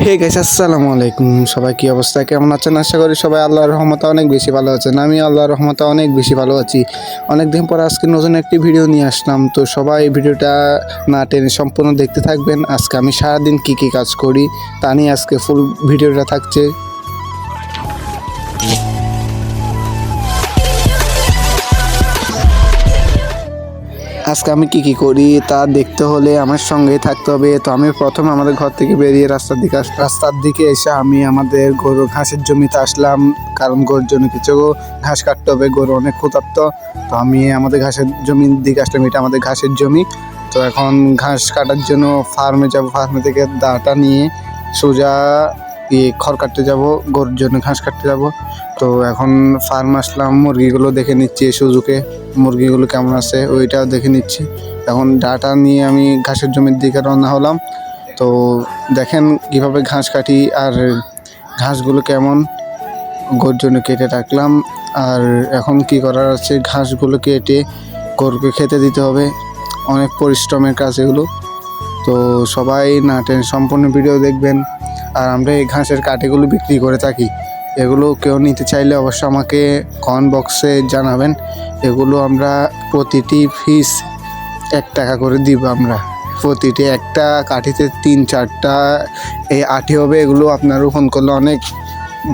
Hey guys, আসসালামু আলাইকুম। সবাই কি অবস্থা, কেমন আছেন? আশা করি সবাই আল্লাহর রহমতে অনেক বেশি ভালো আছেন। আমি আল্লাহর রহমতে অনেক বেশি ভালো আছি। অনেকদিন পর আজকে নতুন একটি ভিডিও নিয়ে আসলাম। তো সবাই ভিডিওটা না টেনে সম্পূর্ণ দেখতে থাকবেন। আজকে আমি সারাদিন কি কি কাজ করি তা নিয়ে আজকে ফুল ভিডিওটা থাকছে। আজকে আমি কি করি তা দেখতে হলে আমার সঙ্গেই থাকতে হবে। তো আমি প্রথম আমাদের ঘর থেকে বেরিয়ে রাস্তার দিকে এসে আমি আমাদের গরু ঘাসের জমিতে আসলাম, কারণ গরুর জন্য কিছু ঘাস কাটতে হবে। গরু অনেক ক্ষুধার্ত। তো আমি আমাদের ঘাসের জমির দিকে আসলাম, এটা আমাদের ঘাসের জমি। তো এখন ঘাস কাটার জন্য ফার্মে যাব। ফার্মে থেকে দাটা নিয়ে সোজা খড় কাটতে যাব, গরুর জন্য ঘাস কাটতে যাব। তো এখন ফার্ম আসলাম, মুরগিগুলো দেখে নিচ্ছি সুজুকে, মুরগিগুলো কেমন আছে ওইটাও দেখে নিচ্ছি। এখন ডাটা নিয়ে আমি ঘাসের জমির দিকে রওনা হলাম। তো দেখেন কিভাবে ঘাস কাটি আর ঘাসগুলো কেমন গরুর জন্য কেটে রাখলাম। আর এখন কি করার আছে, ঘাসগুলো কেটে গরুকে খেতে দিতে হবে। অনেক পরিশ্রমের কাজ এগুলো। তো সবাই না টেনে সম্পূর্ণ ভিডিও দেখবেন। আর আমরা এই ঘাসের কাঠিগুলো বিক্রি করে থাকি। এগুলো কেউ নিতে চাইলে অবশ্যই আমাকে কমেন্ট বক্সে জানাবেন। এগুলো আমরা প্রতিটি পিস 1 টাকা করে দিব। আমরা প্রতিটি একটা কাঠিতে 3-4টা এই আঠি হবে। এগুলো আপনার রোপণ করলে অনেক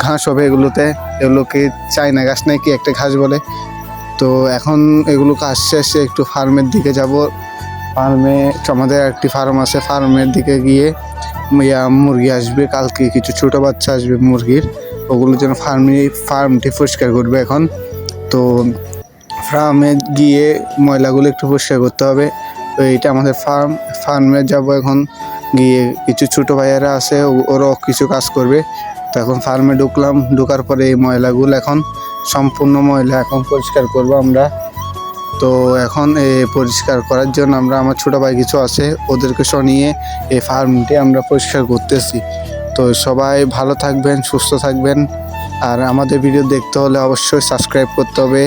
ঘাস হবে এগুলোতে। এগুলোকে চায়না ঘাস নাকি একটা ঘাস বলে। তো এখন এগুলো কাজ শেষে একটু ফার্মের দিকে যাব। ফার্মে আমাদের একটি ফার্ম আছে, ফার্মের দিকে গিয়ে মুরগি আসবে কালকে, কিছু ছোটো বাচ্চা আসবে মুরগির। ওগুলোর জন্য ফার্মটি পরিষ্কার করবে এখন। তো ফার্মে গিয়ে ময়লাগুলো একটু পরিষ্কার করতে হবে। তো এইটা আমাদের ফার্মে যাব এখন। গিয়ে কিছু ছোটো ভাইয়েরা আছে, ওরাও কিছু কাজ করবে। তো এখন ফার্মে ঢুকলাম, ঢোকার পরে এই ময়লাগুলো এখন সম্পূর্ণ ময়লা এখন পরিষ্কার করব আমরা। তো এখন পরিষ্কার করার জন্য আমার ছোটো ভাই কিছু আছে, ওদেরকে নিয়ে এই ফার্মটি আমরা পরিষ্কার করতেছি। তো সবাই ভালো থাকবেন, সুস্থ থাকবেন। আর আমাদের ভিডিও দেখতে হলে অবশ্যই সাবস্ক্রাইব করতে হবে।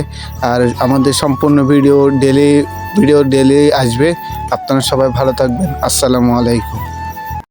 আর আমাদের সম্পূর্ণ ভিডিও ডেলি আসবে। আপনারা সবাই ভালো থাকবেন। আসসালামু আলাইকুম।